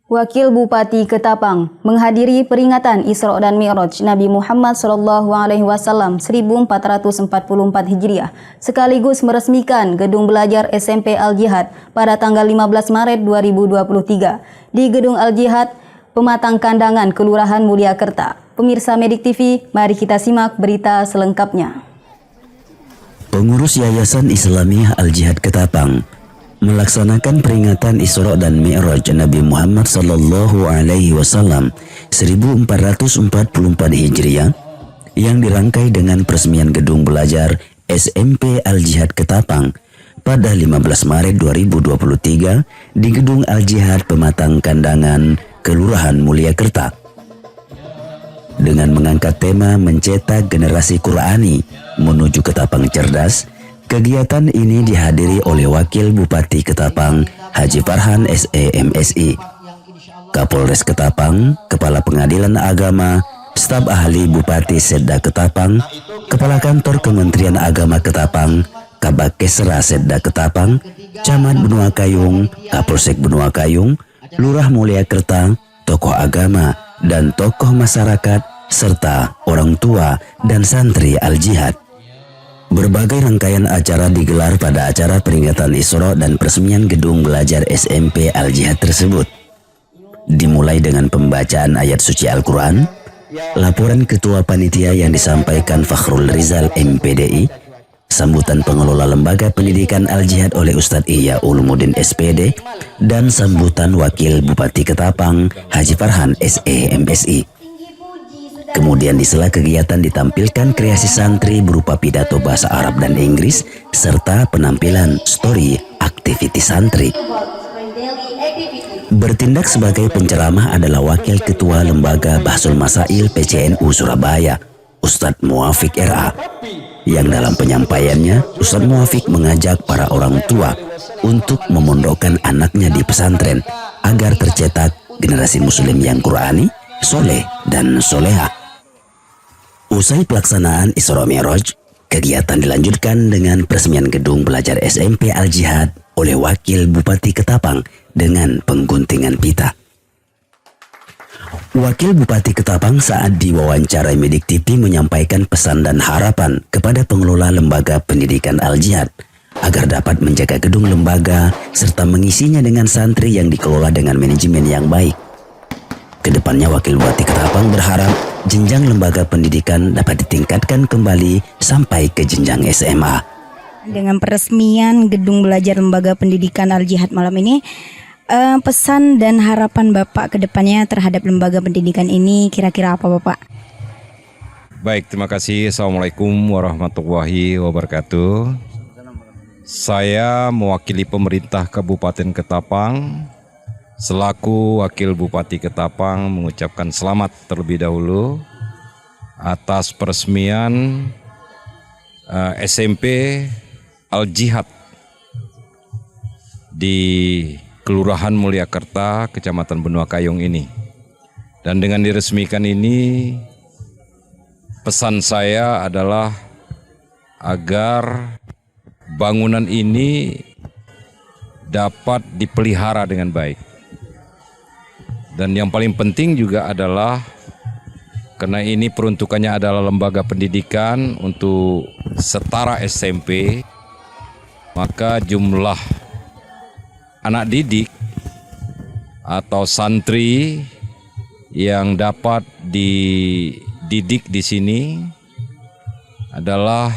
Wakil Bupati Ketapang menghadiri peringatan Isra dan Mi'raj Nabi Muhammad SAW 1444 Hijriah sekaligus meresmikan gedung belajar SMP Al-Jihad pada tanggal 15 Maret 2023 di Gedung Al-Jihad Pematang Kandangan, Kelurahan Mulyakerta. Pemirsa Medik TV, mari kita simak berita selengkapnya. Pengurus Yayasan Islamiyah Al-Jihad Ketapang melaksanakan peringatan Isra dan Mi'raj Nabi Muhammad SAW 1444 Hijriah yang dirangkai dengan peresmian gedung belajar SMP Al-Jihad Ketapang pada 15 Maret 2023 di Gedung Al-Jihad Pematang Kandangan, Kelurahan Mulyakerta. Dengan mengangkat tema mencetak generasi Qur'ani menuju Ketapang cerdas, kegiatan ini dihadiri oleh Wakil Bupati Ketapang, Haji Farhan SE MSI, Kapolres Ketapang, Kepala Pengadilan Agama, Staf Ahli Bupati Setda Ketapang, Kepala Kantor Kementerian Agama Ketapang, Kabakesra Setda Ketapang, Camat Benua Kayung, Kapolsek Benua Kayung, Lurah Mulyakerta, tokoh agama, dan tokoh masyarakat, serta orang tua dan santri Al-Jihad. Berbagai rangkaian acara digelar pada acara peringatan Isra dan peresmian gedung belajar SMP Al-Jihad tersebut. Dimulai dengan pembacaan ayat suci Al-Quran, laporan Ketua Panitia yang disampaikan Fakhrul Rizal MPDI, sambutan pengelola Lembaga Pendidikan Al-Jihad oleh Ustadz Ihya Ulumuddin SPD, dan sambutan Wakil Bupati Ketapang Haji Farhan SE MSI. Kemudian di sela kegiatan ditampilkan kreasi santri berupa pidato bahasa Arab dan Inggris serta penampilan story aktiviti santri. Bertindak sebagai penceramah adalah Wakil Ketua Lembaga Bahsul Masail PCNU Surabaya, Ustadz Muafiq RA, yang dalam penyampaiannya Ustadz Muafiq mengajak para orang tua untuk memondokkan anaknya di pesantren agar tercetak generasi muslim yang Qur'ani, soleh dan soleha. Usai pelaksanaan Isra Mi'raj, kegiatan dilanjutkan dengan peresmian gedung belajar SMP Al-Jihad oleh Wakil Bupati Ketapang dengan pengguntingan pita. Wakil Bupati Ketapang saat diwawancarai Medik TV menyampaikan pesan dan harapan kepada pengelola Lembaga Pendidikan Al-Jihad agar dapat menjaga gedung lembaga serta mengisinya dengan santri yang dikelola dengan manajemen yang baik. Kedepannya Wakil Bupati Ketapang berharap jenjang lembaga pendidikan dapat ditingkatkan kembali sampai ke jenjang SMA. Dengan peresmian gedung belajar Lembaga Pendidikan Al-Jihad malam ini, pesan dan harapan Bapak kedepannya terhadap lembaga pendidikan ini kira-kira apa Bapak? Baik, terima kasih. Assalamualaikum warahmatullahi wabarakatuh. Saya mewakili pemerintah Kabupaten Ketapang selaku Wakil Bupati Ketapang mengucapkan selamat terlebih dahulu atas peresmian SMP Al-Jihad di Kelurahan Mulyakerta, Kecamatan Benua Kayung ini. Dan dengan diresmikan ini, pesan saya adalah agar bangunan ini dapat dipelihara dengan baik. Dan yang paling penting juga adalah karena ini peruntukannya adalah lembaga pendidikan untuk setara SMP, maka jumlah anak didik atau santri yang dapat dididik di sini adalah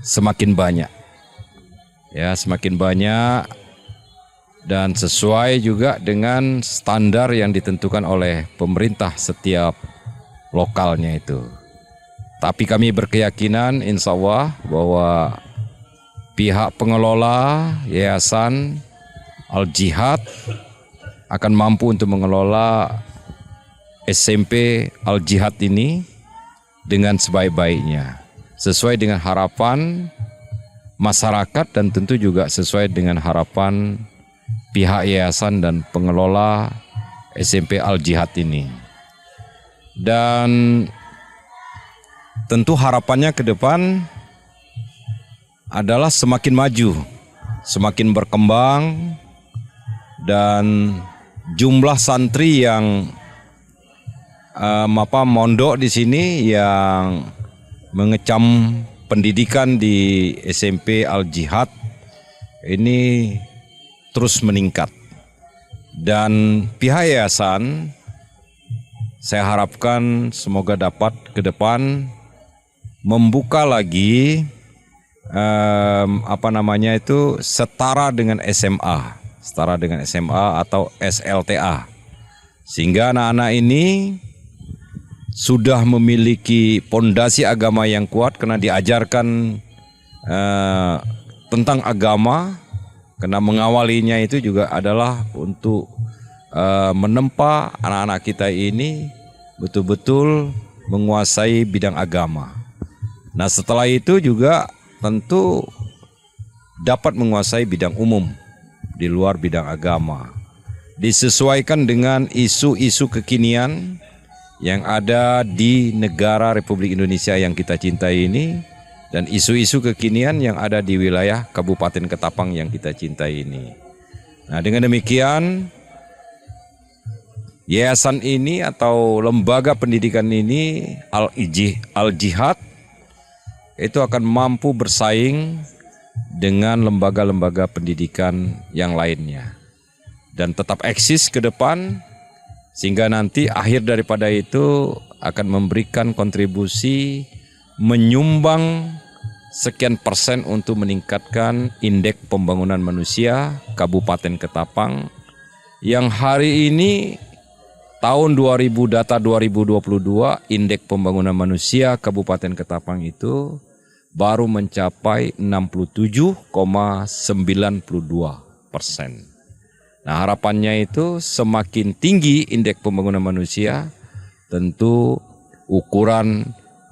semakin banyak. Ya, semakin banyak dan sesuai juga dengan standar yang ditentukan oleh pemerintah setiap lokalnya itu. Tapi kami berkeyakinan insya Allah bahwa pihak pengelola Yayasan Al-Jihad akan mampu untuk mengelola SMP Al-Jihad ini dengan sebaik-baiknya, sesuai dengan harapan masyarakat dan tentu juga sesuai dengan harapan pihak yayasan dan pengelola SMP Al-Jihad ini. Dan tentu harapannya ke depan adalah semakin maju, semakin berkembang, dan jumlah santri yang mondok di sini yang mengecam pendidikan di SMP Al-Jihad ini terus meningkat. Dan pihak yayasan saya harapkan semoga dapat ke depan membuka lagi setara dengan SMA atau SLTA, sehingga anak-anak ini sudah memiliki pondasi agama yang kuat karena diajarkan tentang agama, karena mengawalinya itu juga adalah untuk menempa anak-anak kita ini betul-betul menguasai bidang agama. Nah, setelah itu juga tentu dapat menguasai bidang umum di luar bidang agama, disesuaikan dengan isu-isu kekinian yang ada di negara Republik Indonesia yang kita cintai ini, dan isu-isu kekinian yang ada di wilayah Kabupaten Ketapang yang kita cintai ini. Nah, dengan demikian yayasan ini atau lembaga pendidikan ini Al-Jihad itu akan mampu bersaing dengan lembaga-lembaga pendidikan yang lainnya dan tetap eksis ke depan, sehingga nanti akhir daripada itu akan memberikan kontribusi menyumbang sekian persen untuk meningkatkan indeks pembangunan manusia Kabupaten Ketapang yang hari ini tahun data 2022 indeks pembangunan manusia Kabupaten Ketapang itu baru mencapai 67,92%. Nah, harapannya itu semakin tinggi indeks pembangunan manusia, tentu ukuran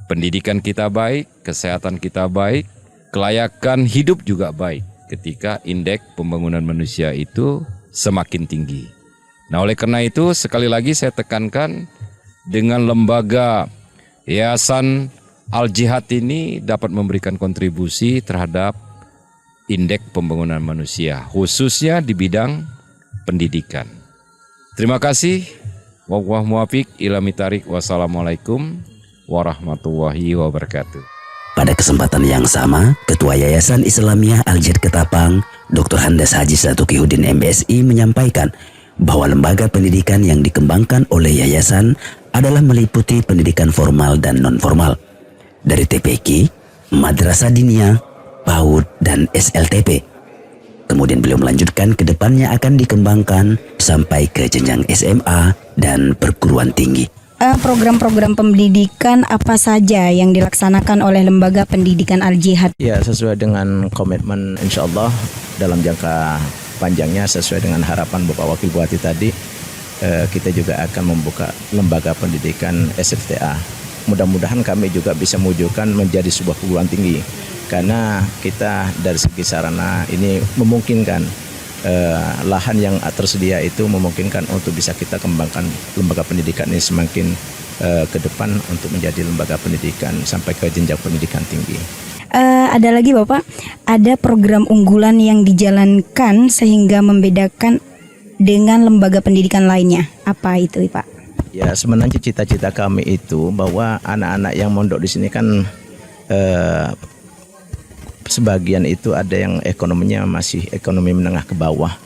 pendidikan kita baik, kesehatan kita baik, kelayakan hidup juga baik ketika indeks pembangunan manusia itu semakin tinggi. Nah, oleh karena itu sekali lagi saya tekankan dengan lembaga Yayasan Al-Jihad ini dapat memberikan kontribusi terhadap indeks pembangunan manusia, khususnya di bidang pendidikan. Terima kasih. Wallahul muwaffiq ila mitariq. Wassalamualaikum warahmatullahi wabarakatuh. Pada kesempatan yang sama, Ketua Yayasan Islamiyah Al-Jihad Ketapang, Dr. Handes Haji Satukihuddin MSI menyampaikan bahwa lembaga pendidikan yang dikembangkan oleh yayasan adalah meliputi pendidikan formal dan non-formal, dari TPQ, Madrasah Diniyah, PAUD, dan SLTP. Kemudian beliau melanjutkan ke depannya akan dikembangkan sampai ke jenjang SMA dan perguruan tinggi. Program-program pendidikan apa saja yang dilaksanakan oleh lembaga pendidikan Al-Jihad? Ya, sesuai dengan komitmen insya Allah dalam jangka panjangnya, sesuai dengan harapan Bapak Wakil Bupati tadi, kita juga akan membuka lembaga pendidikan SFTA. Mudah-mudahan kami juga bisa mewujudkan menjadi sebuah perguruan tinggi, karena kita dari segi sarana ini memungkinkan lahan yang tersedia itu memungkinkan untuk bisa kita kembangkan lembaga pendidikan ini semakin ke depan untuk menjadi lembaga pendidikan sampai ke jenjang pendidikan tinggi. Ada lagi Bapak, ada program unggulan yang dijalankan sehingga membedakan dengan lembaga pendidikan lainnya. Apa itu Pak? Ya, sebenarnya cita-cita kami itu bahwa anak-anak yang mondok di sini kan sebagian itu ada yang ekonominya masih ekonomi menengah ke bawah,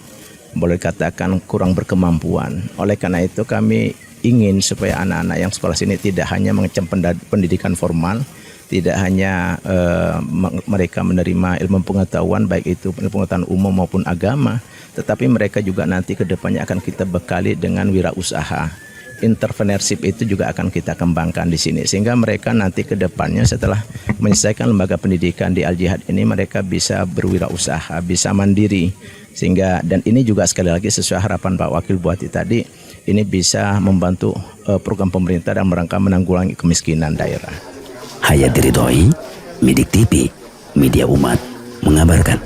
boleh katakan kurang berkemampuan. Oleh karena itu kami ingin supaya anak-anak yang sekolah sini tidak hanya mengecam pendidikan formal, tidak hanya mereka menerima ilmu pengetahuan baik itu pengetahuan umum maupun agama, tetapi mereka juga nanti ke depannya akan kita bekali dengan wirausaha. Entrepreneurship itu juga akan kita kembangkan di sini, sehingga mereka nanti ke depannya setelah menyelesaikan lembaga pendidikan di Al-Jihad ini mereka bisa berwirausaha, bisa mandiri, sehingga dan ini juga sekali lagi sesuai harapan Pak Wakil Bupati tadi, ini bisa membantu program pemerintah dalam rangka menanggulangi kemiskinan daerah. Hayati Ridhoi, Midik TV, Media Umat mengabarkan.